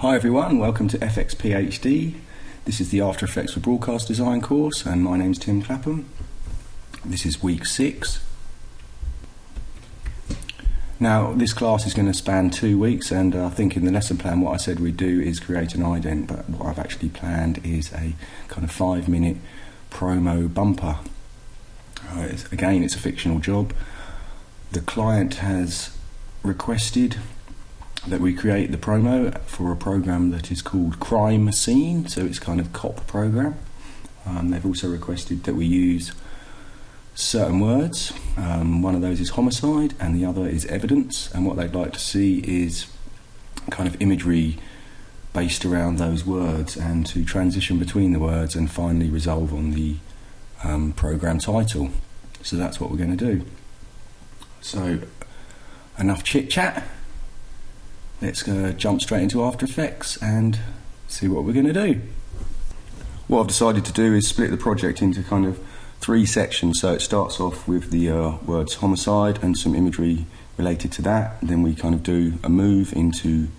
Hi everyone, welcome to FX PhD. This is the After Effects for Broadcast Design course and my name's Tim Clapham. This is week 6. Now this class is going to span 2 weeks, and I think in the lesson plan what I said we'd do is create an ident, but what I've actually planned is a kind of 5-minute promo bumper. Again, it's a fictional job. The client has requested that we create the promo for a program that is called Crime Scene, so it's kind of cop program. They've also requested that we use certain words. One of those is homicide and the other is evidence, and what they'd like to see is kind of imagery based around those words and to transition between the words and finally resolve on the program title. So that's what we're going to do. So enough chit chat. Let's jump straight into After Effects and see what we're going to do. What I've decided to do is split the project into kind of 3 sections. So it starts off with the words homicide and some imagery related to that. Then we kind of do a move into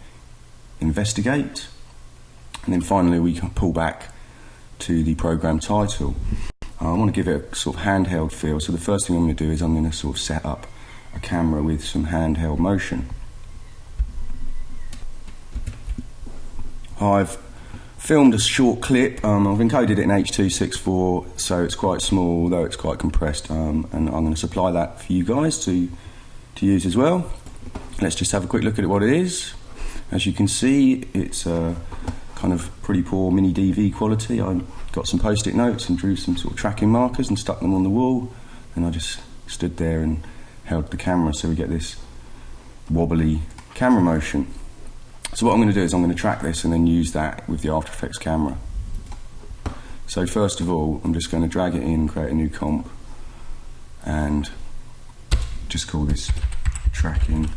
investigate. And then finally we can pull back to the program title. I want to give it a sort of handheld feel. So the first thing I'm going to do is I'm going to sort of set up a camera with some handheld motion. I've filmed a short clip. I've encoded it in H.264, so it's quite small, although it's quite compressed, and I'm going to supply that for you guys to use as well. Let's just have a quick look at what it is. As you can see, it's kind of pretty poor mini DV quality. I got some post-it notes and drew some sort of tracking markers and stuck them on the wall, and I just stood there and held the camera so we get this wobbly camera motion. So what I'm going to do is I'm going to track this and then use that with the After Effects camera. So first of all, I'm just going to drag it in and create a new comp and just call this tracking.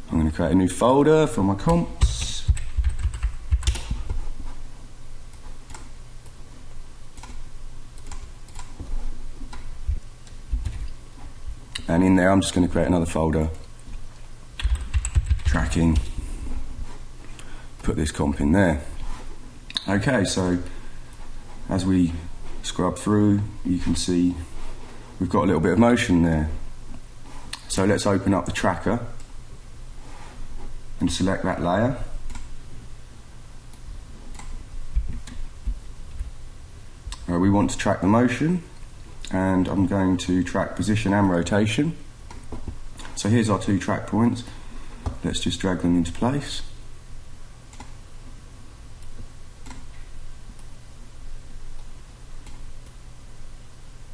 I'm going to create a new folder for my comps. And in there I'm just going to create another folder, tracking. Put this comp in there. Okay, so as we scrub through, you can see we've got a little bit of motion there. So let's open up the tracker and select that layer. We want to track the motion, and I'm going to track position and rotation. So here's our 2 track points. Let's just drag them into place.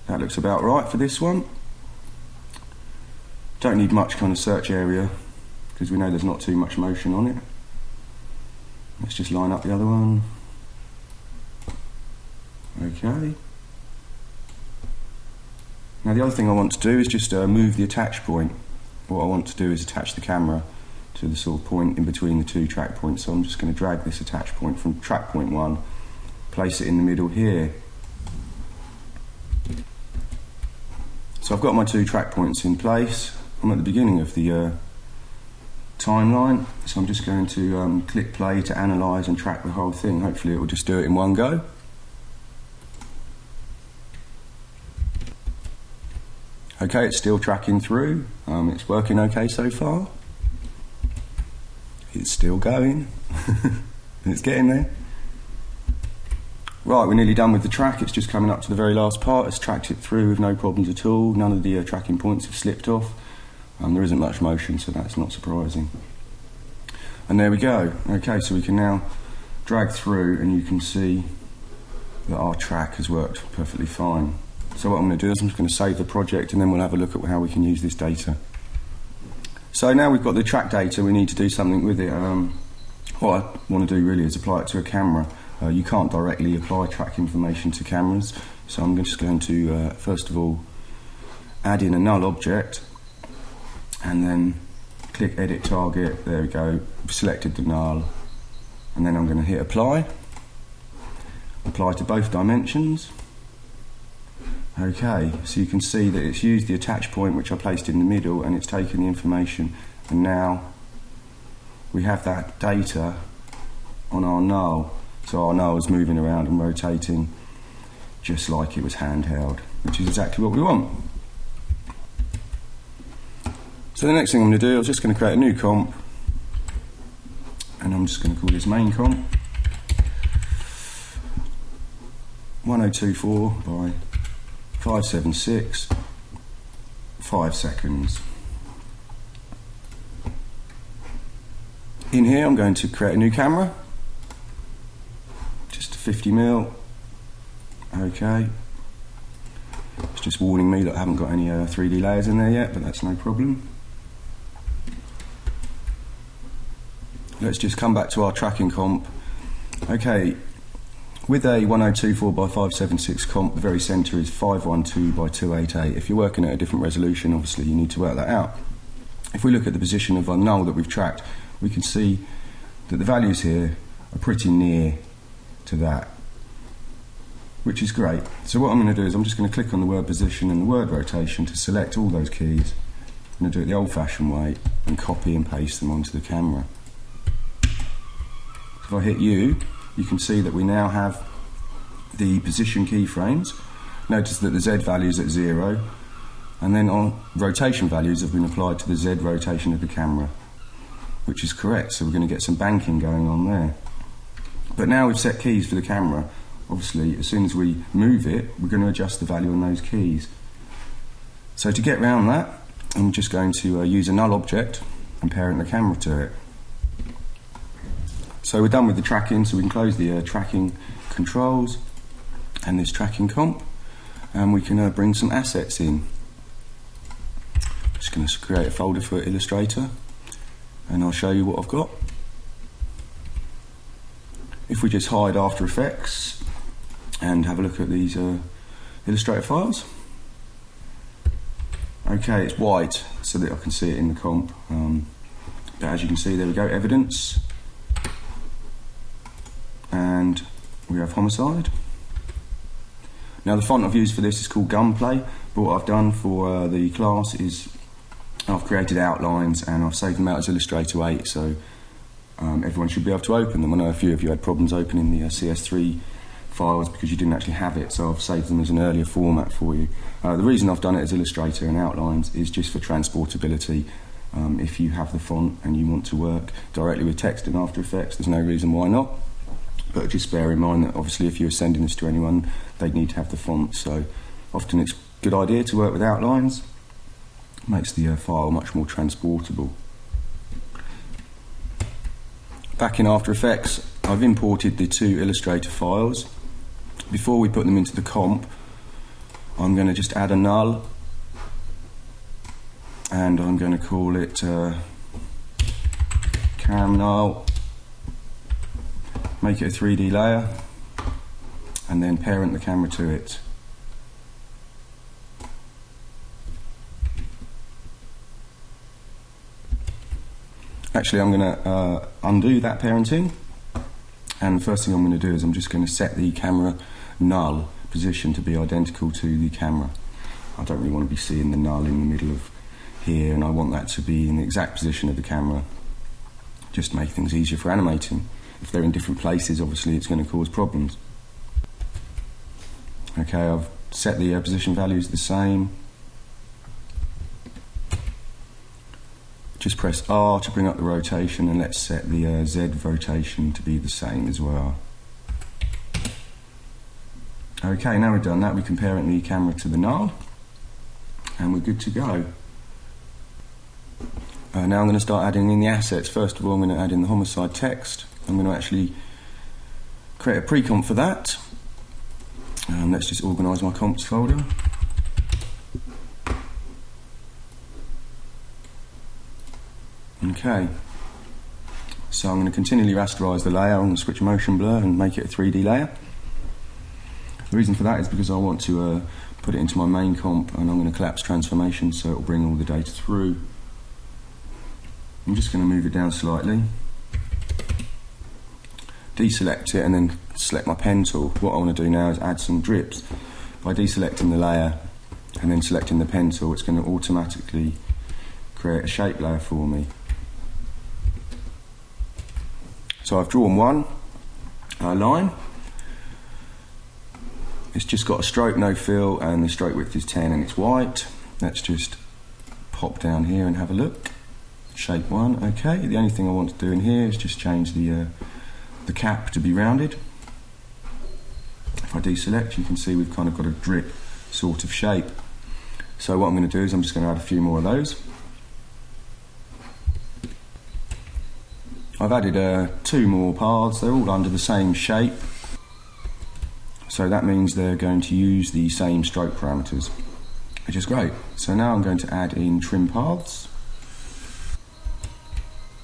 That looks about right for this one. Don't need much kind of search area because we know there's not too much motion on it. Let's just line up the other one. Okay. Now the other thing I want to do is just move the attach point. What I want to do is attach the camera to the sort of point in between the 2 track points. So I'm just going to drag this attach point from track point 1, place it in the middle here. So I've got my 2 track points in place. I'm at the beginning of the timeline, so I'm just going to click play to analyse and track the whole thing. Hopefully it will just do it in one go. Okay, it's still tracking through. It's working okay so far. It's still going. It's getting there. Right, we're nearly done with the track. It's just coming up to the very last part. It's tracked it through with no problems at all. None of the tracking points have slipped off. There isn't much motion, so that's not surprising. And there we go. Okay, so we can now drag through and you can see that our track has worked perfectly fine. So what I'm going to do is I'm just going to save the project and then we'll have a look at how we can use this data. So now we've got the track data, we need to do something with it. What I want to do really is apply it to a camera. You can't directly apply track information to cameras, so I'm just going to first of all add in a null object and then click edit target. There we go, I've selected the null, and then I'm going to hit apply to both dimensions. Okay, so you can see that it's used the attach point which I placed in the middle and it's taken the information, and now we have that data on our null. So our null is moving around and rotating just like it was handheld, which is exactly what we want. So the next thing I'm going to do, I'm just going to create a new comp, and I'm just going to call this main comp 1024 by 576 5 seconds. In here I'm going to create a new camera, just 50mm. Okay, it's just warning me that I haven't got any 3D layers in there yet, but that's no problem. Let's just come back to our tracking comp. Okay, with a 1024 by 576 comp, the very centre is 512 by 288. If you're working at a different resolution, obviously you need to work that out. If we look at the position of our null that we've tracked, we can see that the values here are pretty near to that, which is great. So what I'm going to do is I'm just going to click on the word position and the word rotation to select all those keys. I'm going to do it the old-fashioned way and copy and paste them onto the camera. If I hit U, you can see that we now have the position keyframes. Notice that the Z value is at 0, and then our rotation values have been applied to the Z rotation of the camera, which is correct, so we're going to get some banking going on there. But now we've set keys for the camera. Obviously, as soon as we move it, we're going to adjust the value on those keys. So to get around that, I'm just going to use a null object and parent the camera to it. So we're done with the tracking, so we can close the tracking controls and this tracking comp, and we can bring some assets in. Just going to create a folder for Illustrator, and I'll show you what I've got. If we just hide After Effects and have a look at these Illustrator files. Okay, it's white so that I can see it in the comp, but as you can see, there we go, evidence, and we have homicide. Now the font I've used for this is called Gunplay, but what I've done for the class is I've created outlines and I've saved them out as Illustrator 8, so everyone should be able to open them. I know a few of you had problems opening the CS3 files because you didn't actually have it, so I've saved them as an earlier format for you. The reason I've done it as Illustrator and outlines is just for transportability. If you have the font and you want to work directly with text in After Effects, there's no reason why not. But just bear in mind that obviously if you're sending this to anyone, they'd need to have the font, so often it's a good idea to work with outlines. It makes the file much more transportable. Back in After Effects, I've imported the two Illustrator files. Before we put them into the comp, I'm going to just add a null, and I'm going to call it cam null, make it a 3D layer, and then parent the camera to it. Actually, I'm going to undo that parenting, and the first thing I'm going to do is I'm just going to set the camera null position to be identical to the camera. I don't really want to be seeing the null in the middle of here, and I want that to be in the exact position of the camera, just to make things easier for animating. If they're in different places, obviously it's going to cause problems. Okay, I've set the position values the same. Just press R to bring up the rotation, and let's set the Z rotation to be the same as well. Okay, now we've done that, we can parent the camera to the null, and we're good to go. Now I'm going to start adding in the assets. First of all, I'm going to add in the homicide text. I'm going to actually create a pre-comp for that. Let's just organise my comps folder. Okay, so I'm going to continually rasterise the layer. I'm going to switch motion blur and make it a 3D layer. The reason for that is because I want to put it into my main comp, and I'm going to collapse transformation so it will bring all the data through. I'm just going to move it down slightly, deselect it, and then select my pen tool. What I want to do now is add some drips. By deselecting the layer and then selecting the pen tool, it's going to automatically create a shape layer for me. So I've drawn one line. It's just got a stroke, no fill, and the stroke width is 10 and it's white. Let's just pop down here and have a look. Shape 1, okay. The only thing I want to do in here is just change the cap to be rounded. If I deselect, you can see we've kind of got a drip sort of shape. So what I'm going to do is I'm just going to add a few more of those. I've added 2 more paths. They're all under the same shape, so that means they're going to use the same stroke parameters, which is great. So now I'm going to add in trim paths.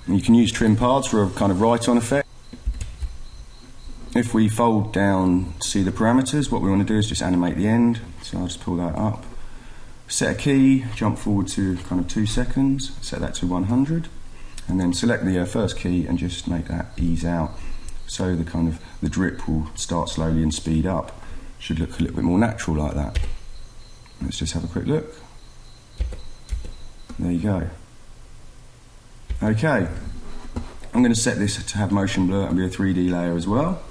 And you can use trim paths for a kind of write-on effect. If we fold down to see the parameters, what we want to do is just animate the end. So I'll just pull that up. Set a key, jump forward to kind of 2 seconds, set that to 100. And then select the first key and just make that ease out, so the drip will start slowly and speed up. Should look a little bit more natural like that. Let's just have a quick look. There you go. Okay, I'm going to set this to have motion blur and be a 3D layer as well.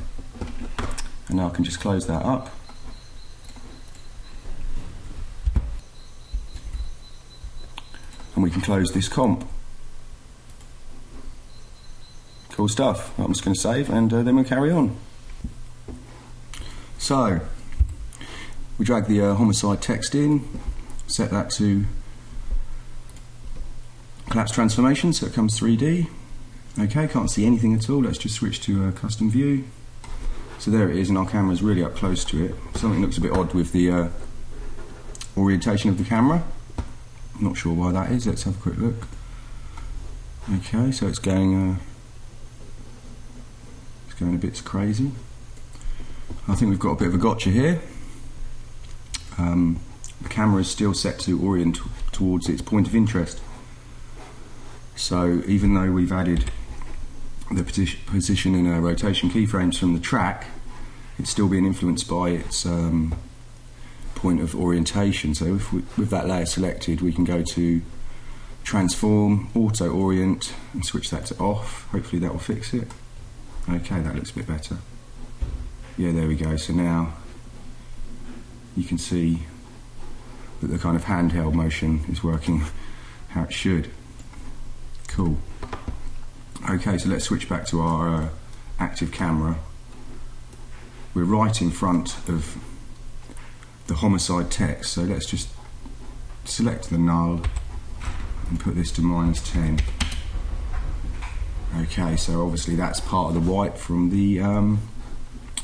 And now I can just close that up. And we can close this comp. Cool stuff. I'm just going to save and then we'll carry on. So, we drag the homicide text in, set that to collapse transformation so it comes 3D. Okay, can't see anything at all. Let's just switch to custom view. So there it is, and our camera's really up close to it. Something looks a bit odd with the orientation of the camera. I'm not sure why that is. Let's have a quick look. Okay, so it's going a bit crazy. I think we've got a bit of a gotcha here. The camera is still set to orient towards its point of interest. So even though we've added the position and rotation keyframes from the track, it's still being influenced by its point of orientation. So if with that layer selected, we can go to transform, auto orient, and switch that to off. Hopefully that will fix it. Okay, that looks a bit better. Yeah, there we go. So now you can see that the kind of handheld motion is working how it should. Cool. Okay, so let's switch back to our active camera. We're right in front of the homicide text, so let's just select the null and put this to -10. Okay, so obviously that's part of the wipe from the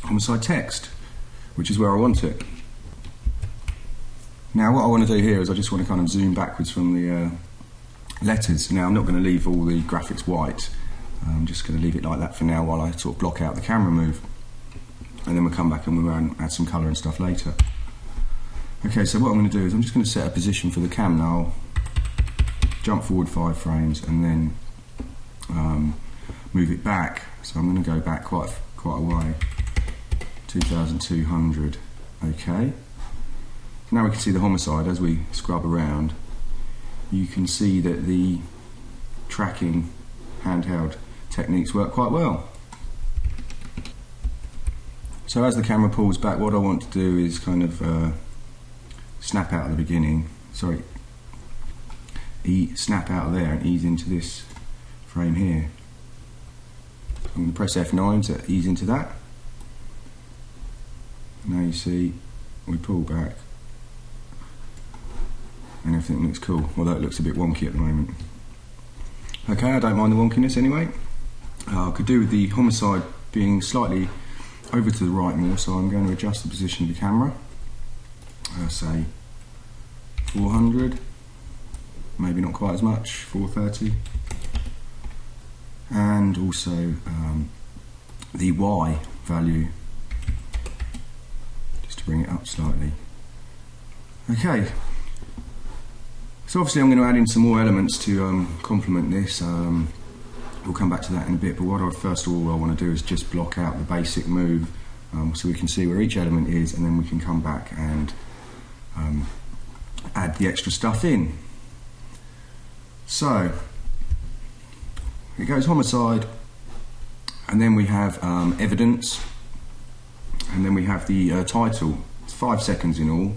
homicide text, which is where I want it. Now what I want to do here is I just want to kind of zoom backwards from the letters. Now I'm not going to leave all the graphics white. I'm just going to leave it like that for now while I sort of block out the camera move. And then we'll come back and we'll add some colour and stuff later. Okay, so what I'm going to do is I'm just going to set a position for the cam now. Jump forward 5 frames and then move it back. So I'm going to go back quite a way. 2200. Okay. Now we can see the homicide as we scrub around. You can see that the tracking handheld techniques work quite well. So as the camera pulls back, what I want to do is kind of snap out at the beginning. Sorry, snap out of there and ease into this frame here. I'm going to press F9 to ease into that. Now you see we pull back and everything looks cool, although it looks a bit wonky at the moment. Okay, I don't mind the wonkiness anyway. I could do with the homicide being slightly over to the right more, so I'm going to adjust the position of the camera. Say 400, maybe not quite as much, 430. And also the Y value, just to bring it up slightly. Okay, so obviously I'm going to add in some more elements to complement this. We'll come back to that in a bit, but what first of all I want to do is just block out the basic move so we can see where each element is, and then we can come back and add the extra stuff in. So it goes homicide, And then we have evidence, and then we have the title. It's 5 seconds in all.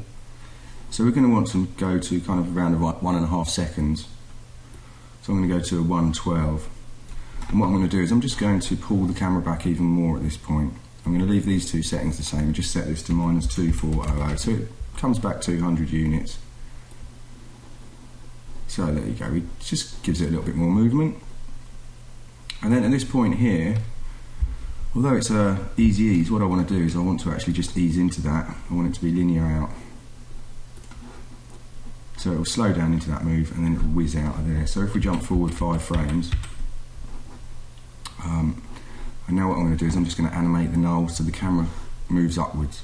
So we're going to want to go to kind of around about 1.5 seconds. So I'm going to go to 1:12. And what I'm going to do is I'm just going to pull the camera back even more at this point. I'm going to leave these two settings the same and just set this to -2400. So it comes back 200 units. So there you go, it just gives it a little bit more movement. And then at this point here, although it's easy ease, what I want to do is I want to actually just ease into that. I want it to be linear out. So it will slow down into that move and then it will whiz out of there. So if we jump forward 5 frames, and now what I'm going to do is I'm just going to animate the null so the camera moves upwards.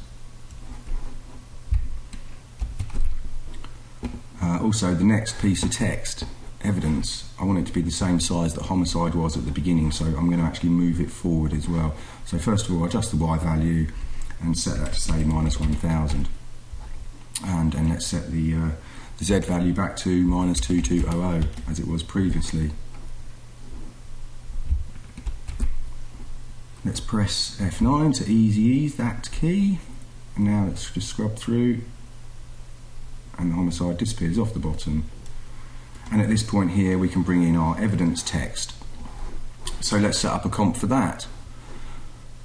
Also, the next piece of text, evidence, I want it to be the same size that homicide was at the beginning, so I'm going to actually move it forward as well. So first of all, adjust the Y value and set that to say -1000. And then let's set the Z value back to -2200 as it was previously. Let's press F9 to ease that key, and now let's just scrub through, and the homicide disappears off the bottom. And at this point here we can bring in our evidence text. So let's set up a comp for that.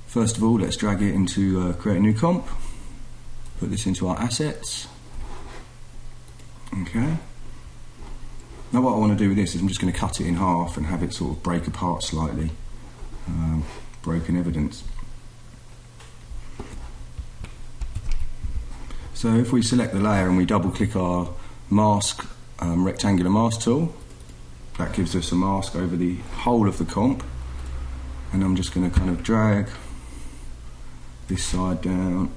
First of all, let's drag it into create a new comp, put this into our assets. Okay. Now what I want to do with this is I'm just going to cut it in half and have it sort of break apart slightly. Broken evidence. So if we select the layer and we double click our mask, rectangular mask tool, that gives us a mask over the whole of the comp, and I'm just going to kind of drag this side down,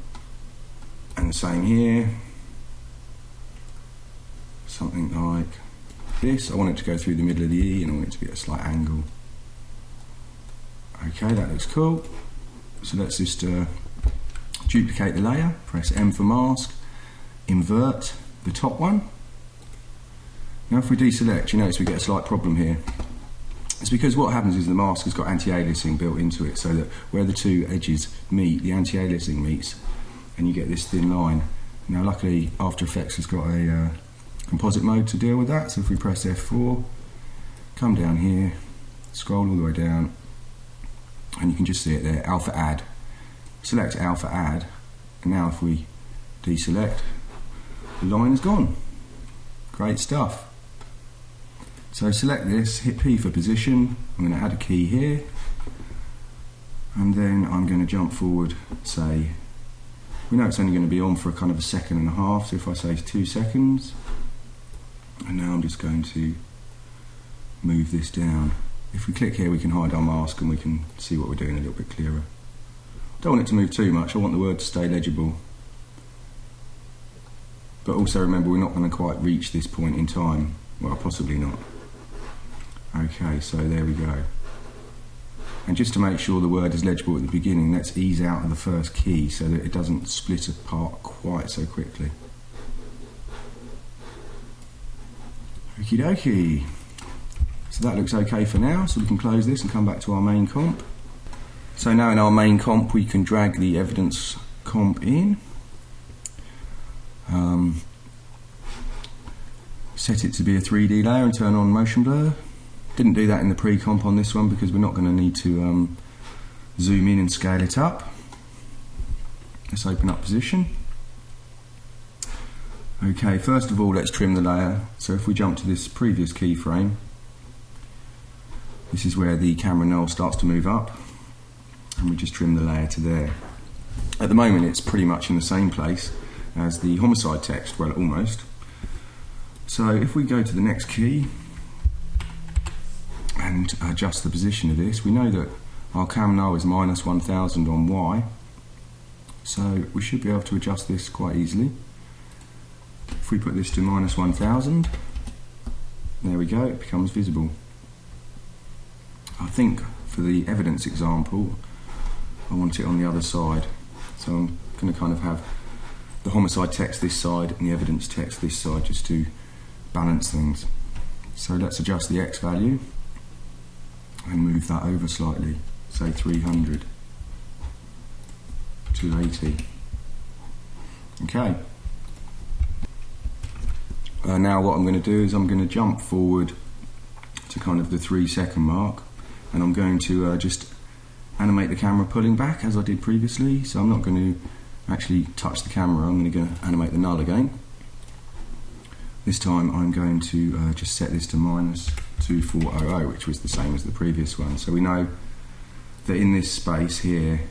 and the same here, something like this. I want it to go through the middle of the E and I want it to be at a slight angle. Okay, that looks cool. So let's just duplicate the layer, press M for mask, invert the top one. Now if we deselect, you notice we get a slight problem here. It's because what happens is the mask has got anti-aliasing built into it, so that where the two edges meet, the anti-aliasing meets, and you get this thin line. Now luckily After Effects has got a composite mode to deal with that, so if we press F4, come down here, scroll all the way down, and you can just see it there, alpha add. Select alpha add, and now if we deselect, the line is gone. Great stuff. So select this, hit P for position, I'm going to add a key here, and then I'm going to jump forward, say, we know it's only going to be on for a kind of 1.5 seconds, so if I say 2 seconds, and now I'm just going to move this down. If we click here we can hide our mask and we can see what we're doing a little bit clearer. Don't want it to move too much, I want the word to stay legible. But also remember we're not going to quite reach this point in time. Well, possibly not. Okay, so there we go. And just to make sure the word is legible at the beginning, let's ease out of the first key so that it doesn't split apart quite so quickly. Okie dokie. So that looks okay for now, so we can close this and come back to our main comp. So now in our main comp we can drag the evidence comp in, set it to be a 3D layer and turn on motion blur. Didn't do that in the pre-comp on this one because we're not going to need to zoom in and scale it up. Let's open up position. Okay, first of all let's trim the layer. So if we jump to this previous keyframe, this is where the camera null starts to move up, and we just trim the layer to there. At the moment it's pretty much in the same place as the homicide text, well almost. So if we go to the next key and adjust the position of this, we know that our cam null is -1000 on Y, so we should be able to adjust this quite easily. If we put this to -1000, there we go, it becomes visible. I think for the evidence example I want it on the other side, so I'm going to kind of have the homicide text this side and the evidence text this side just to balance things. So let's adjust the X value and move that over slightly say 300, 280. Okay. Now what I'm going to do is I'm going to jump forward to kind of the 3-second mark, and I'm going to just animate the camera pulling back as I did previously. So I'm not going to actually touch the camera, I'm going to go animate the null again. This time I'm going to just set this to -2400, which was the same as the previous one. So we know that in this space here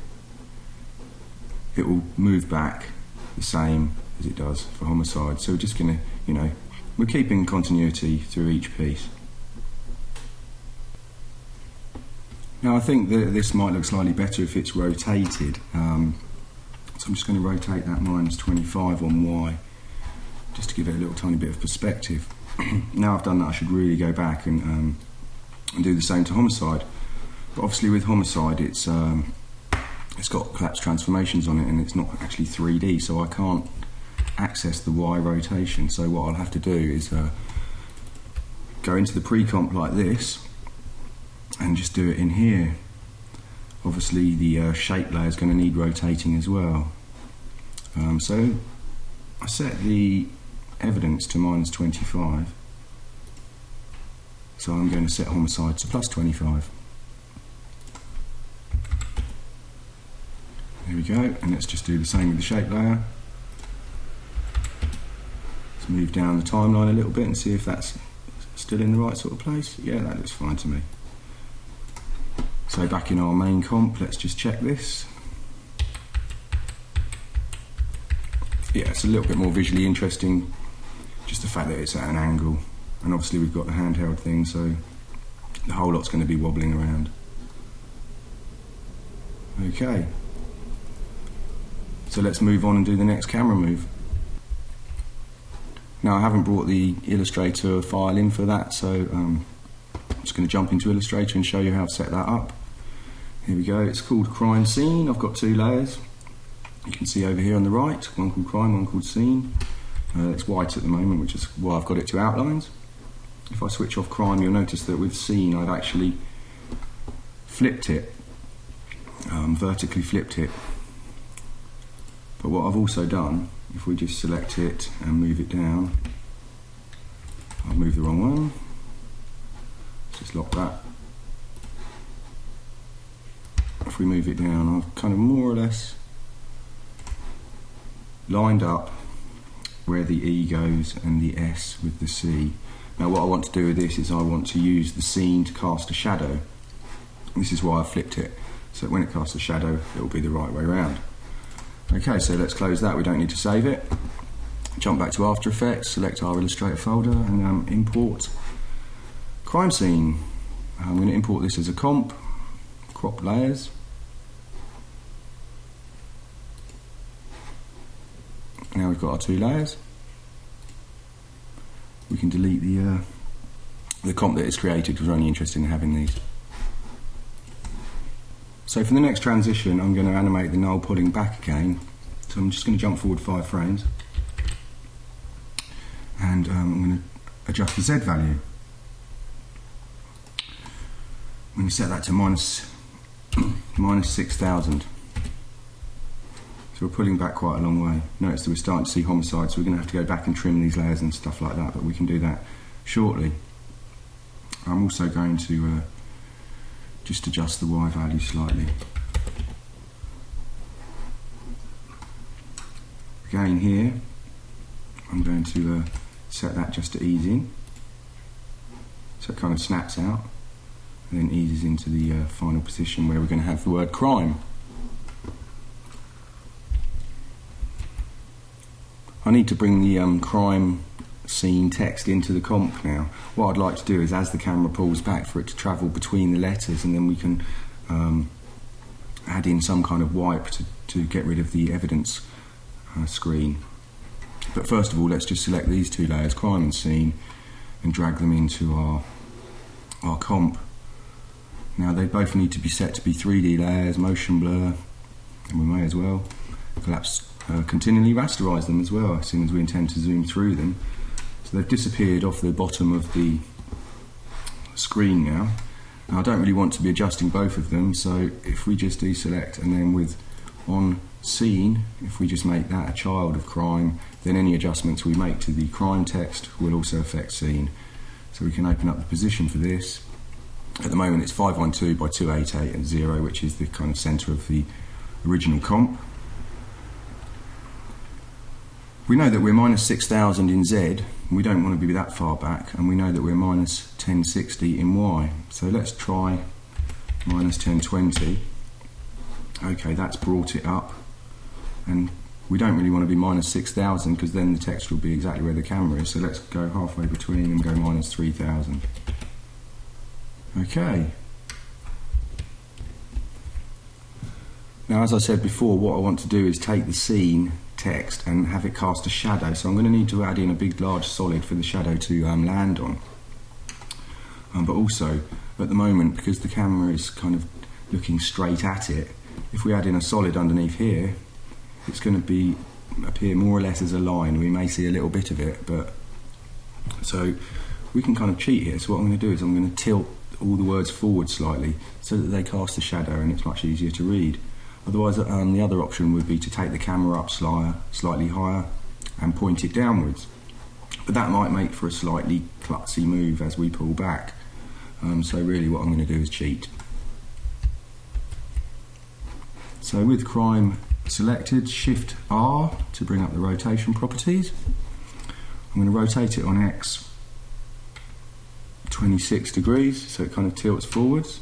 it will move back the same as it does for homicide. So we're just going to, we're keeping continuity through each piece. Now I think that this might look slightly better if it's rotated. So I'm just going to rotate that -25 on Y, just to give it a little tiny bit of perspective. Now I've done that, I should really go back and do the same to homicide. But obviously with homicide it's got collapse transformations on it, and it's not actually 3D, so I can't access the Y rotation. So what I'll have to do is go into the pre-comp like this and just do it in here. Obviously the shape layer is going to need rotating as well. So I set the evidence to -25, so I'm going to set homicide to +25. There we go, and let's just do the same with the shape layer. Let's move down the timeline a little bit and see if that's still in the right sort of place. Yeah, that looks fine to me. So back in our main comp, let's just check this. Yeah, it's a little bit more visually interesting, just the fact that it's at an angle, and obviously we've got the handheld thing, so the whole lot's going to be wobbling around. Okay, so let's move on and do the next camera move. Now I haven't brought the Illustrator file in for that, so I'm just going to jump into Illustrator and show you how to set that up. Here we go, it's called Crime Scene. I've got 2 layers. You can see over here on the right, one called Crime, one called Scene. It's white at the moment, which is why I've got it to outlines. If I switch off Crime, you'll notice that with Scene I've actually flipped it, vertically flipped it. But what I've also done, if we just select it and move it down, I've moved the wrong one. Let's just lock that. If we move it down, I've kind of more or less lined up where the E goes and the S with the C. Now what I want to do with this is I want to use the scene to cast a shadow. This is why I flipped it, so when it casts a shadow it will be the right way around. Okay, so let's close that, we don't need to save it. Jump back to After Effects, select our Illustrator folder and import Crime Scene. I'm going to import this as a comp, crop layers. Now we've got our 2 layers. We can delete the comp that is created because we're only interested in having these. So for the next transition, I'm going to animate the null pulling back again. So I'm just going to jump forward 5 frames, and I'm going to adjust the Z value. I'm going to set that to -6,000. So we're pulling back quite a long way. Notice that we're starting to see homicide, so we're going to have to go back and trim these layers and stuff like that, but we can do that shortly. I'm also going to just adjust the Y value slightly. Again here, I'm going to set that just to ease in, so it kind of snaps out and then eases into the final position where we're going to have the word crime. I need to bring the crime scene text into the comp now. What I'd like to do is, as the camera pulls back, for it to travel between the letters, and then we can add in some kind of wipe to get rid of the evidence screen. But first of all, let's just select these 2 layers, crime and scene, and drag them into our comp. Now they both need to be set to be 3D layers, motion blur, and we may as well collapse continually rasterize them as well, as soon as we intend to zoom through them. So they've disappeared off the bottom of the screen now, Now, I don't really want to be adjusting both of them, so if we just deselect and then with on scene, if we just make that a child of crime, then any adjustments we make to the crime text will also affect scene. So we can open up the position for this. At the moment it's 512 by 288 and 0, which is the kind of centre of the original comp. We know that we're minus 6000 in Z, we don't want to be that far back, and we know that we're minus 1060 in Y. So let's try minus 1020. Okay, that's brought it up, and we don't really want to be minus 6000 because then the text will be exactly where the camera is, so let's go halfway between and go minus 3000. Okay. Now, as I said before, what I want to do is take the scene text and have it cast a shadow, so I'm going to need to add in a big large solid for the shadow to land on. But also, at the moment, because the camera is kind of looking straight at it, if we add in a solid underneath here, it's going to appear more or less as a line. We may see a little bit of it, but so we can kind of cheat here. So what I'm going to do is I'm going to tilt all the words forward slightly so that they cast a shadow and it's much easier to read. Otherwise, the other option would be to take the camera up slightly higher and point it downwards. But that might make for a slightly klutzy move as we pull back. So really what I'm going to do is cheat. So with crime selected, Shift R to bring up the rotation properties. I'm going to rotate it on X 26 degrees, so it kind of tilts forwards.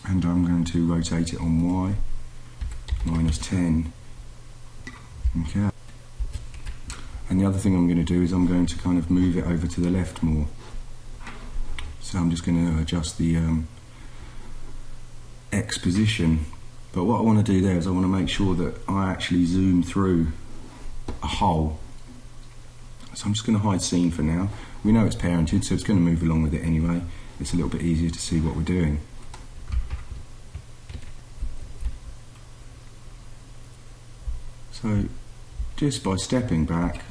And I'm going to rotate it on Y minus 10. Okay. And the other thing I'm going to do is I'm going to kind of move it over to the left more. So I'm just going to adjust the X position. But what I want to do there is I want to make sure that I actually zoom through a hole. So I'm just going to hide scene for now. We know it's parented, so it's going to move along with it anyway. It's a little bit easier to see what we're doing. So just by stepping back,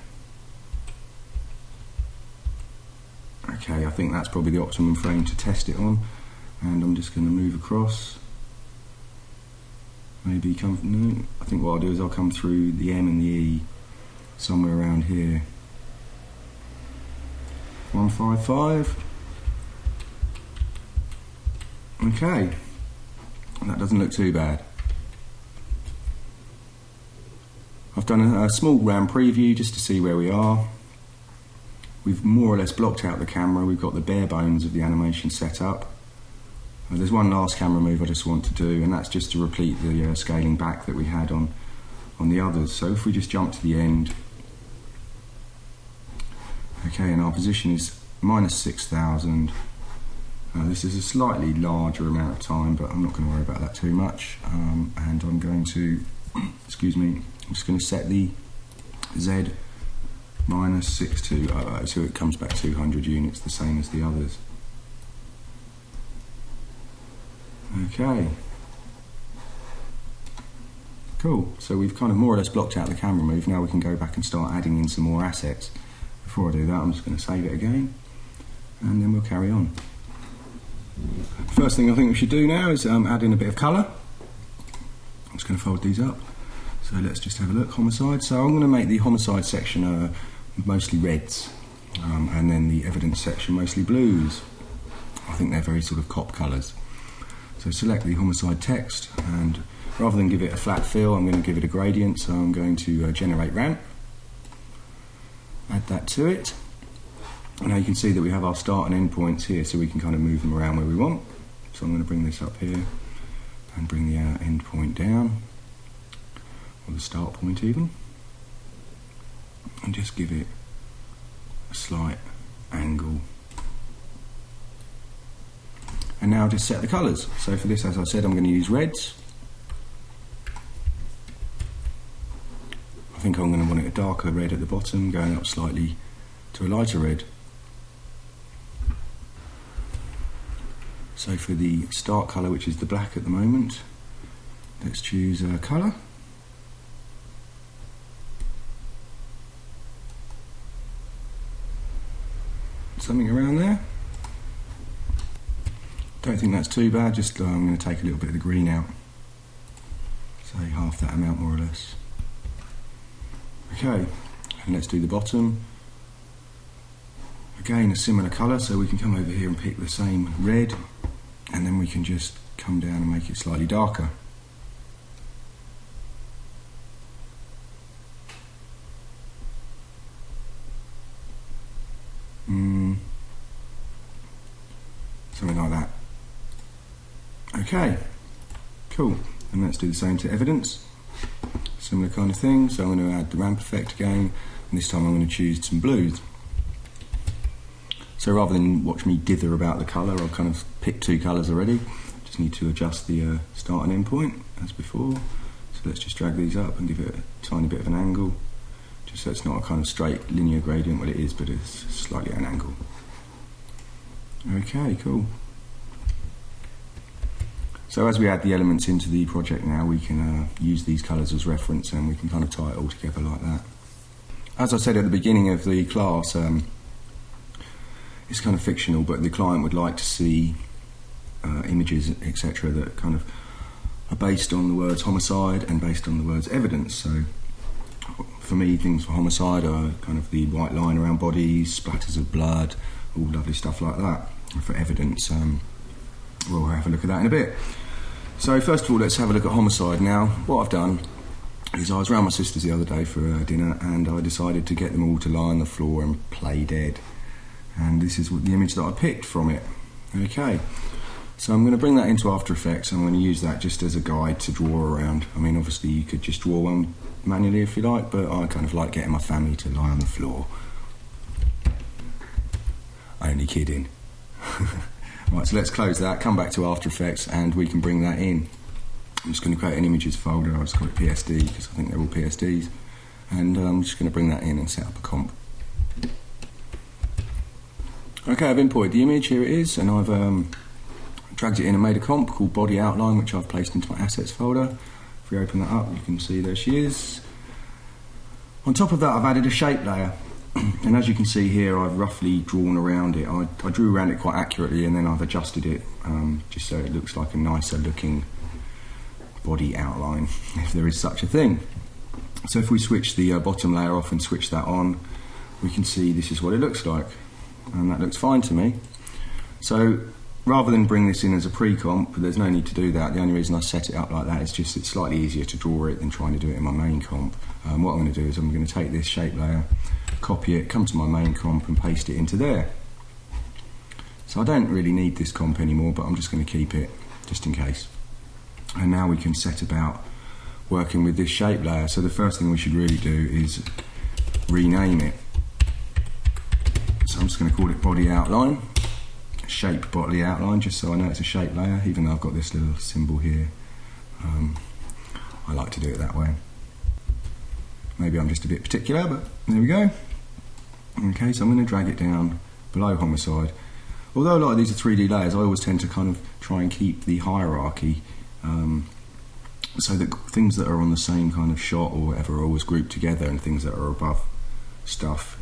okay, I think that's probably the optimum frame to test it on, and I'm just going to move across. Maybe no, I think what I'll do is I'll come through the M and the E somewhere around here. 155. Okay, that doesn't look too bad. I've done a small RAM preview just to see where we are. We've more or less blocked out the camera. We've got the bare bones of the animation set up. There's one last camera move I just want to do, and that's just to repeat the scaling back that we had on the others. So if we just jump to the end, okay, and our position is minus 6000. This is a slightly larger amount of time, but I'm not going to worry about that too much. And I'm going to, excuse me, I'm just going to set the Z minus 6200, so it comes back 200 units, the same as the others. Okay. Cool, so we've kind of more or less blocked out the camera move. Now we can go back and start adding in some more assets. Before I do that, I'm just going to save it again, and then we'll carry on. First thing I think we should do now is add in a bit of colour. I'm just going to fold these up. So let's just have a look. Homicide. So I'm going to make the homicide section mostly reds, and then the evidence section mostly blues. I think they're very sort of cop colours. So select the homicide text, and rather than give it a flat fill, I'm going to give it a gradient. So I'm going to generate ramp, add that to it. And now you can see that we have our start and end points here, so we can kind of move them around where we want. So I'm going to bring this up here and bring the end point down, or the start point even, and just give it a slight angle. And now just set the colours. So for this, as I said, I'm going to use reds. I think I'm going to want it a darker red at the bottom, going up slightly to a lighter red. So for the start colour, which is the black at the moment, let's choose a colour. Something around there. Don't think that's too bad, just I'm going to take a little bit of the green out. Say half that amount more or less. Okay, and let's do the bottom. Again, a similar colour, so we can come over here and pick the same red, and then we can just come down and make it slightly darker. Something like that. Okay, cool. And let's do the same to evidence. Similar kind of thing. So I'm going to add the ramp effect again, and this time I'm going to choose some blues. So rather than watch me dither about the colour, I've kind of picked two colours already. Just need to adjust the start and end point as before. So let's just drag these up and give it a tiny bit of an angle, just so it's not a kind of straight linear gradient. Well, it is, but it's slightly at an angle. Okay, cool. So as we add the elements into the project now, we can use these colours as reference, and we can kind of tie it all together like that. As I said at the beginning of the class, it's kind of fictional, but the client would like to see images, etc., that kind of are based on the words homicide and based on the words evidence. So for me, things for homicide are kind of the white line around bodies, splatters of blood, all lovely stuff like that. And for evidence, we'll have a look at that in a bit. So first of all, let's have a look at homicide. Now, what I've done is I was around my sisters the other day for dinner, and I decided to get them all to lie on the floor and play dead. And this is the image that I picked from it. Okay, so I'm going to bring that into After Effects. I'm going to use that just as a guide to draw around. I mean, obviously you could just draw one manually if you like, but I kind of like getting my family to lie on the floor. Only kidding. Right, so let's close that, come back to After Effects, and we can bring that in. I'm just going to create an images folder. I'll just call it PSD because I think they're all PSDs, and I'm just going to bring that in and set up a comp. Okay, I've imported the image, here it is, and I've dragged it in and made a comp called Body Outline, which I've placed into my Assets folder. If we open that up, you can see there she is. On top of that, I've added a shape layer. And as you can see here, I've roughly drawn around it. I drew around it quite accurately, and then I've adjusted it just so it looks like a nicer looking body outline, if there is such a thing. So if we switch the bottom layer off and switch that on, we can see this is what it looks like, and that looks fine to me. So rather than bring this in as a pre-comp, there's no need to do that. The only reason I set it up like that is just it's slightly easier to draw it than trying to do it in my main comp. What I'm going to do is I'm going to take this shape layer, copy it, come to my main comp and paste it into there. So I don't really need this comp anymore, but I'm just going to keep it just in case. And now we can set about working with this shape layer. So the first thing we should really do is rename it. So I'm just going to call it Body Outline, Shape Body Outline, just so I know it's a shape layer, even though I've got this little symbol here. I like to do it that way. Maybe I'm just a bit particular, but there we go. Okay, so I'm going to drag it down below homicide. Although a lot of these are 3D layers, I always tend to kind of try and keep the hierarchy so that things that are on the same kind of shot or whatever are always grouped together, and things that are above stuff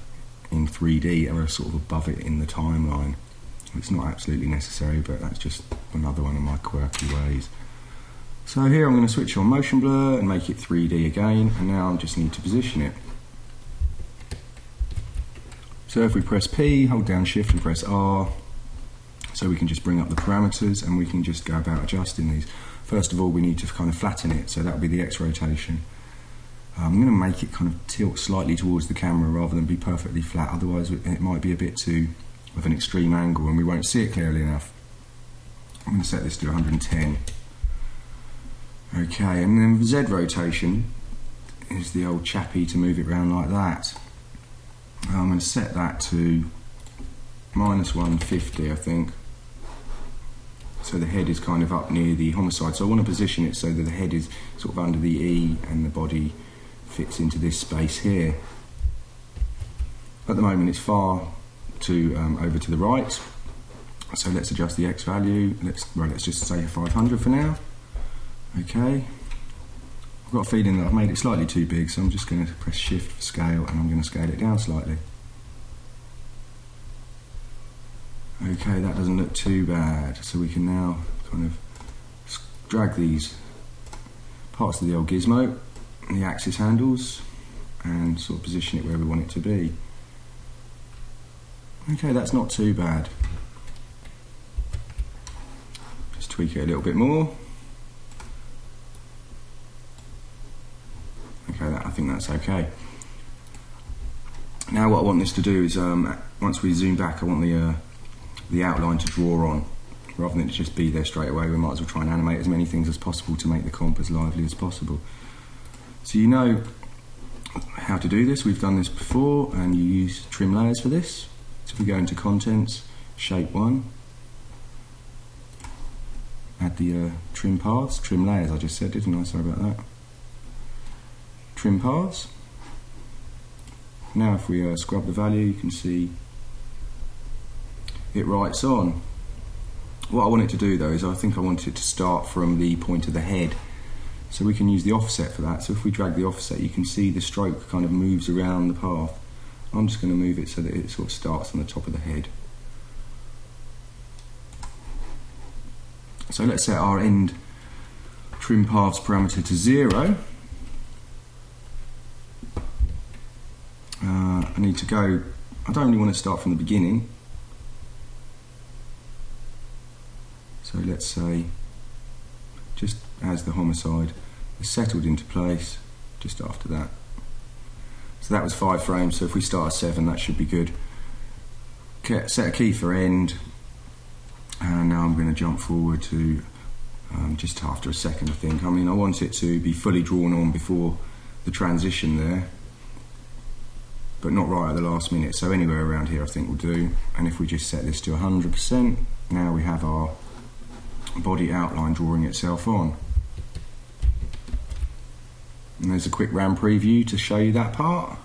in 3D are sort of above it in the timeline. It's not absolutely necessary, but that's just another one of my quirky ways. So here I'm going to switch on motion blur and make it 3D again, and now I just need to position it. So if we press P, hold down Shift and press R, so we can just bring up the parameters and we can just go about adjusting these. First of all, we need to kind of flatten it, so that'll be the X rotation. I'm going to make it kind of tilt slightly towards the camera rather than be perfectly flat, otherwise it might be a bit too of an extreme angle and we won't see it clearly enough. I'm going to set this to 110. Okay, and then Z rotation is the old chappy to move it around like that. I'm going to set that to -150, I think. So the head is kind of up near the homicide. So I want to position it so that the head is sort of under the E and the body fits into this space here. At the moment it's far too over to the right. So let's adjust the X value. Let's just say 500 for now. Okay. I've got a feeling that I've made it slightly too big, so I'm just going to press Shift for scale and I'm going to scale it down slightly. Okay, that doesn't look too bad. So we can now kind of drag these parts of the old gizmo, the axis handles, and sort of position it where we want it to be. Okay, that's not too bad. Just tweak it a little bit more. Okay, I think that's okay. Now what I want this to do is, once we zoom back, I want the outline to draw on. Rather than it just be there straight away, we might as well try and animate as many things as possible to make the comp as lively as possible. So you know how to do this, we've done this before, and you use trim layers for this. So if we go into Contents, Shape 1, add the trim paths, trim layers I just said, didn't I? Sorry about that. Trim paths. Now if we scrub the value, you can see it writes on. What I want it to do though is I think I want it to start from the point of the head. So we can use the offset for that. So if we drag the offset, you can see the stroke kind of moves around the path. I'm just going to move it so that it sort of starts on the top of the head. So let's set our end trim paths parameter to 0. I need to go, I don't really want to start from the beginning. So let's say, just as the homicide is settled into place, just after that. So that was 5 frames, so if we start at 7, that should be good. Set a key for end, and now I'm going to jump forward to just after a second, I think. I mean, I want it to be fully drawn on before the transition there, but not right at the last minute, so anywhere around here I think will do. And if we just set this to 100%, now we have our body outline drawing itself on. And there's a quick RAM preview to show you that part.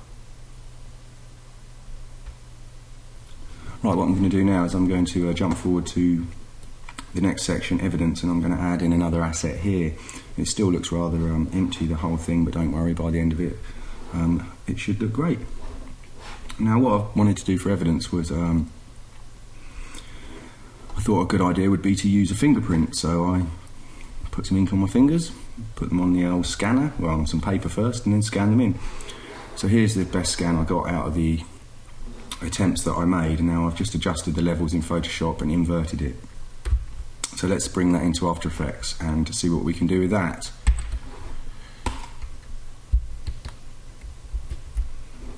Right, what I'm going to do now is I'm going to jump forward to the next section, evidence, and I'm going to add in another asset here. It still looks rather empty, the whole thing, but don't worry, by the end of it, it should look great. Now what I wanted to do for evidence was, I thought a good idea would be to use a fingerprint, so I put some ink on my fingers, put them on the old scanner, well on some paper first, and then scan them in. So here's the best scan I got out of the attempts that I made, and now I've just adjusted the levels in Photoshop and inverted it. So let's bring that into After Effects and see what we can do with that.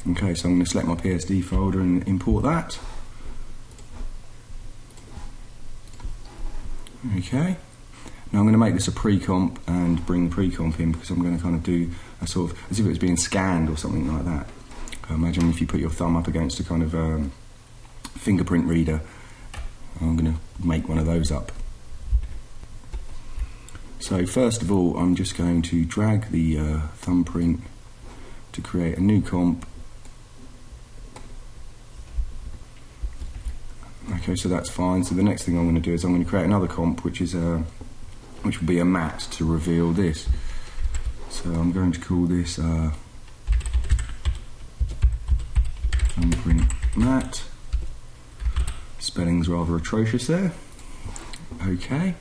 Okay, so I'm going to select my PSD folder and import that. Okay, now I'm going to make this a pre-comp and bring the pre-comp in, because I'm going to kind of do a sort of, as if it was being scanned or something like that. Imagine if you put your thumb up against a kind of fingerprint reader. I'm going to make one of those up. So first of all, I'm just going to drag the thumbprint to create a new comp. Okay, so that's fine. So the next thing I'm going to do is I'm going to create another comp, which will be a matte to reveal this. So I'm going to call this thumbprint matte. Spelling's rather atrocious there. Okay.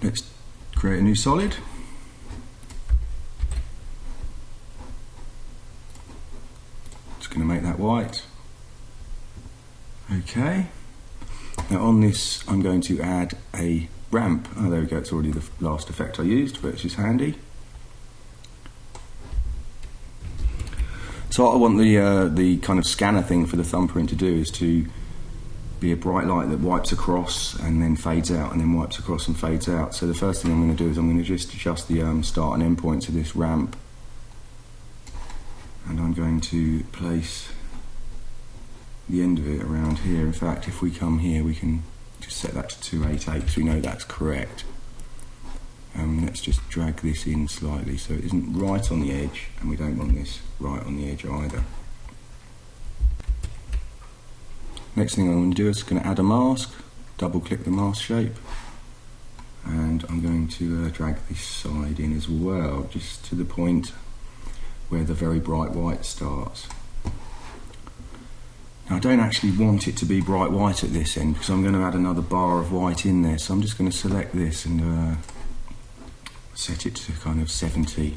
Let's create a new solid. Just going to make that white. Okay. Now on this I'm going to add a ramp. Oh, there we go, it's already the last effect I used, but it's just handy. So what I want the kind of scanner thing for the thumbprint to do is to be a bright light that wipes across and then fades out, and then wipes across and fades out. So the first thing I'm going to do is I'm going to just adjust the start and end points of this ramp, and I'm going to place the end of it around here. In fact, if we come here, we can just set that to 288 so we know that's correct. Let's just drag this in slightly so it isn't right on the edge, and we don't want this right on the edge either. Next thing I'm going to do is going to add a mask, double click the mask shape, and I'm going to drag this side in as well, just to the point where the very bright white starts. Now, I don't actually want it to be bright white at this end because I'm going to add another bar of white in there, so I'm just going to select this and set it to kind of 70.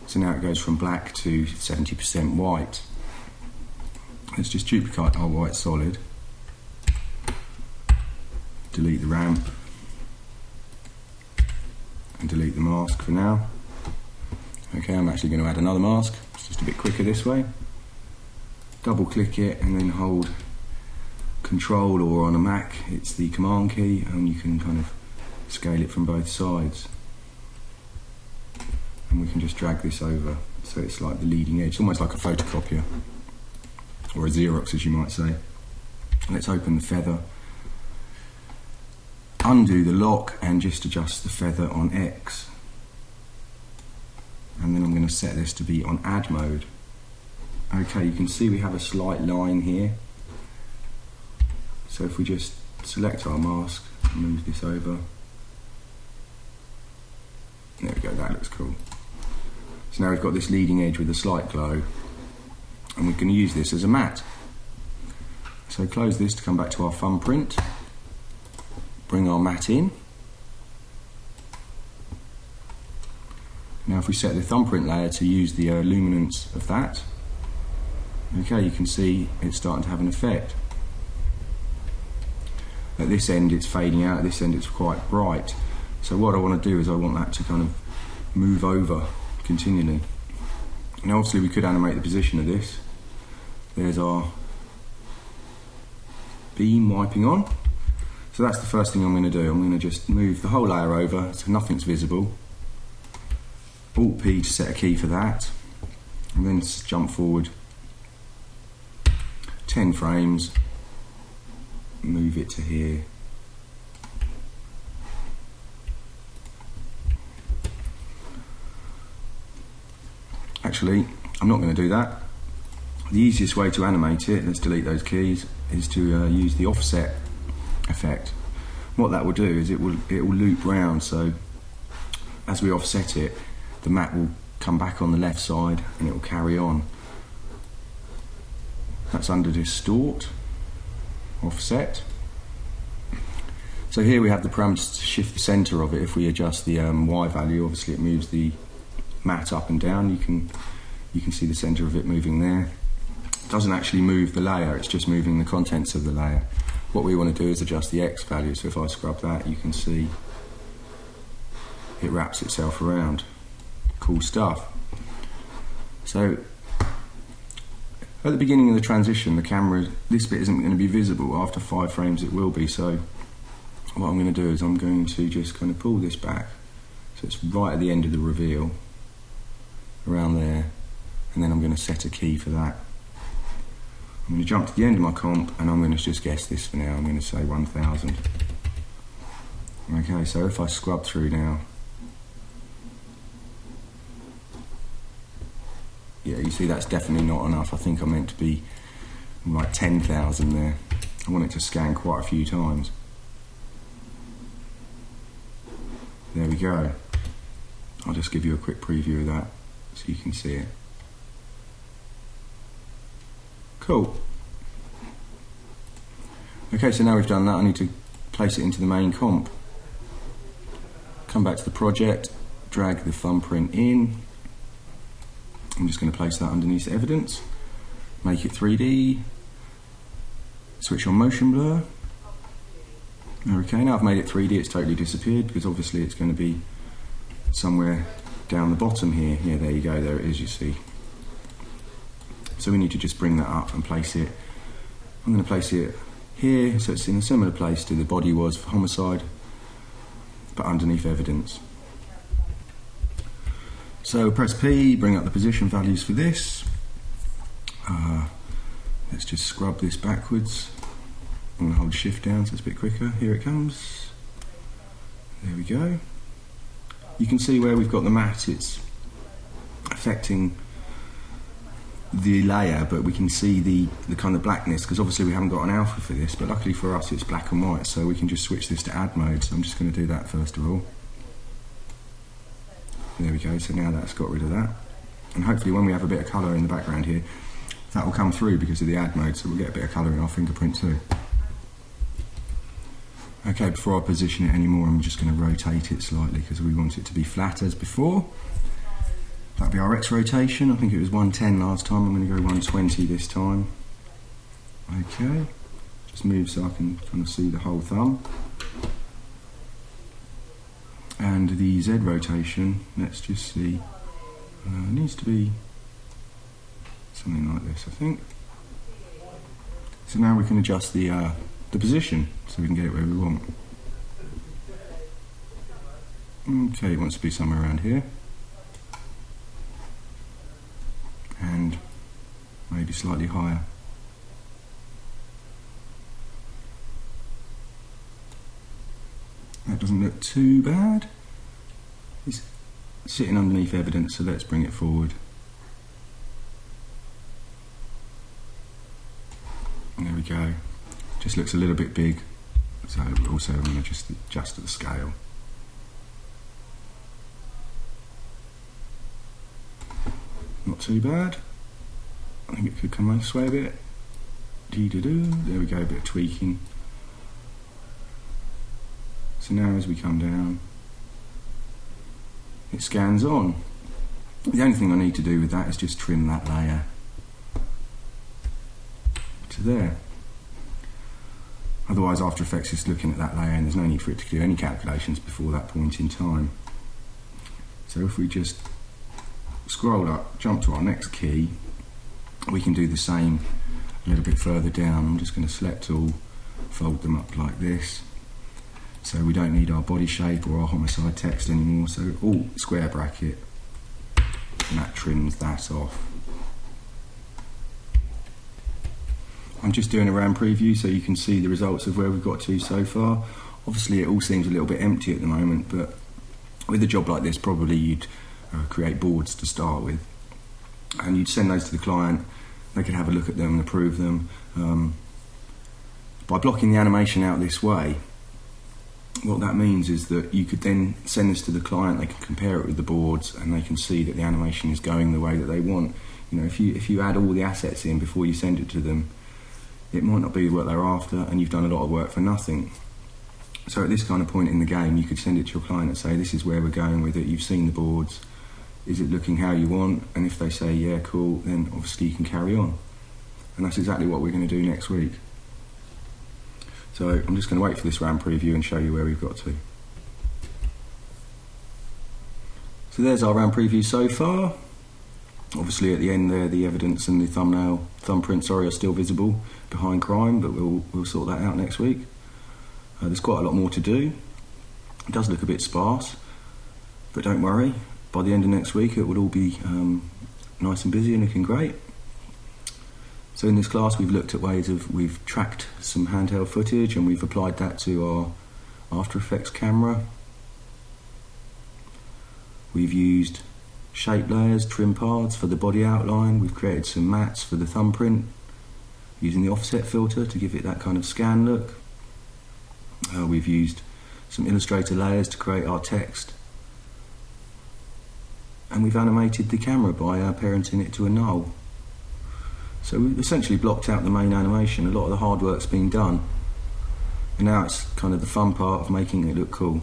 So now it goes from black to 70% white. Let's just duplicate our white solid, delete the ramp, and delete the mask for now. Okay, I'm actually going to add another mask. It's just a bit quicker this way. Double click it and then hold Control, or on a Mac it's the Command key, and you can kind of scale it from both sides. And we can just drag this over so it's like the leading edge, almost like a photocopier, or a Xerox as you might say. Let's open the feather, undo the lock and just adjust the feather on X. And then I'm going to set this to be on add mode. Okay, you can see we have a slight line here. So if we just select our mask and move this over. There we go, that looks cool. So now we've got this leading edge with a slight glow, and we're going to use this as a matte. So close this to come back to our thumbprint. Bring our matte in. Now if we set the thumbprint layer to use the luminance of that, okay, you can see it's starting to have an effect. At this end it's fading out, at this end it's quite bright. So what I want to do is I want that to kind of move over continually. Now obviously we could animate the position of this. There's our beam wiping on. So that's the first thing I'm going to do. I'm going to just move the whole layer over so nothing's visible. Alt P to set a key for that, and then jump forward 10 frames, move it to here. Actually, I'm not going to do that. The easiest way to animate it, let's delete those keys, is to use the offset effect. What that will do is it will loop round, so as we offset it, the matte will come back on the left side and it will carry on. That's under Distort, Offset. So here we have the parameters to shift the centre of it. If we adjust the Y value, obviously it moves the matte up and down. You can see the centre of it moving there. It doesn't actually move the layer, it's just moving the contents of the layer. What we want to do is adjust the X value, so if I scrub that, you can see it wraps itself around. Cool stuff. So at the beginning of the transition, the camera, this bit isn't going to be visible. After 5 frames it will be. So what I'm going to do is I'm going to just kind of pull this back so it's right at the end of the reveal, around there, and then I'm going to set a key for that. I'm going to jump to the end of my comp and I'm going to just guess this for now. I'm going to say 1000. Okay, so if I scrub through now, yeah, you see that's definitely not enough. I think I meant to be like 10,000 there. I want it to scan quite a few times. There we go. I'll just give you a quick preview of that so you can see it. Cool. Okay, so now we've done that, I need to place it into the main comp. Come back to the project, drag the thumbprint in. I'm just going to place that underneath evidence, make it 3D, switch on motion blur. Okay, now I've made it 3D, it's totally disappeared because obviously it's going to be somewhere down the bottom here. Yeah, there you go, there it is, you see. So we need to just bring that up and place it. I'm going to place it here, so it's in a similar place to the body was for Homicide, but underneath evidence. So press P, bring up the position values for this. Let's just scrub this backwards. I'm going to hold shift down so it's a bit quicker. Here it comes. There we go. You can see where we've got the matte, it's affecting the layer, but we can see the kind of blackness because obviously we haven't got an alpha for this, but luckily for us it's black and white, so we can just switch this to add mode. So I'm just going to do that first of all. There we go, so now that's got rid of that. And hopefully when we have a bit of colour in the background here, that will come through because of the add mode, so we'll get a bit of colour in our fingerprint too. Okay, before I position it anymore, I'm just going to rotate it slightly because we want it to be flat as before. That'll be our X rotation. I think it was 110 last time. I'm going to go 120 this time. Okay, just move so I can kind of see the whole thumb. And the Z rotation, let's just see, needs to be something like this, I think. So now we can adjust the position so we can get it where we want. Okay, it wants to be somewhere around here. And maybe slightly higher. That doesn't look too bad. It's sitting underneath evidence, so let's bring it forward. There we go. Just looks a little bit big, so also I'm going to just adjust to the scale. Not too bad. I think it could come this way a bit. There we go, a bit of tweaking. So now as we come down, it scans on. The only thing I need to do with that is just trim that layer to there. Otherwise After Effects is looking at that layer and there's no need for it to do any calculations before that point in time. So if we just scroll up, jump to our next key, we can do the same a little bit further down. I'm just going to select all, fold them up like this. So we don't need our body shape or our homicide text anymore. So all square bracket, and that trims that off. I'm just doing a RAM preview so you can see the results of where we've got to so far. Obviously it all seems a little bit empty at the moment, but with a job like this probably you'd create boards to start with, and you'd send those to the client. They could have a look at them and approve them. By blocking the animation out this way, what that means is that you could then send this to the client, they can compare it with the boards and they can see that the animation is going the way that they want. You know, if you add all the assets in before you send it to them, it might not be what they're after and you've done a lot of work for nothing. So at this kind of point in the game, you could send it to your client and say, this is where we're going with it, you've seen the boards, is it looking how you want? And if they say, yeah, cool, then obviously you can carry on. And that's exactly what we're going to do next week. So I'm just going to wait for this RAM preview and show you where we've got to. So there's our RAM preview so far. Obviously at the end there, the evidence and the thumbprint, are still visible behind crime, but we'll sort that out next week. There's quite a lot more to do. It does look a bit sparse, but don't worry. By the end of next week, it will all be nice and busy and looking great. So in this class, we've looked at we've tracked some handheld footage and we've applied that to our After Effects camera. We've used shape layers, trim paths for the body outline. We've created some mats for the thumbprint using the offset filter to give it that kind of scan look. We've used some Illustrator layers to create our text. And we've animated the camera by parenting it to a null. So we've essentially blocked out the main animation. A lot of the hard work's been done. And now it's kind of the fun part of making it look cool.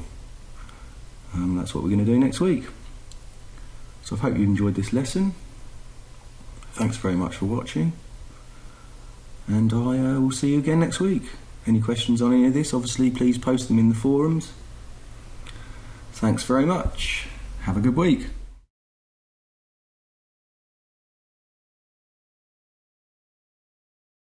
That's what we're going to do next week. So I hope you enjoyed this lesson. Thanks very much for watching. And I will see you again next week. Any questions on any of this, obviously please post them in the forums. Thanks very much. Have a good week.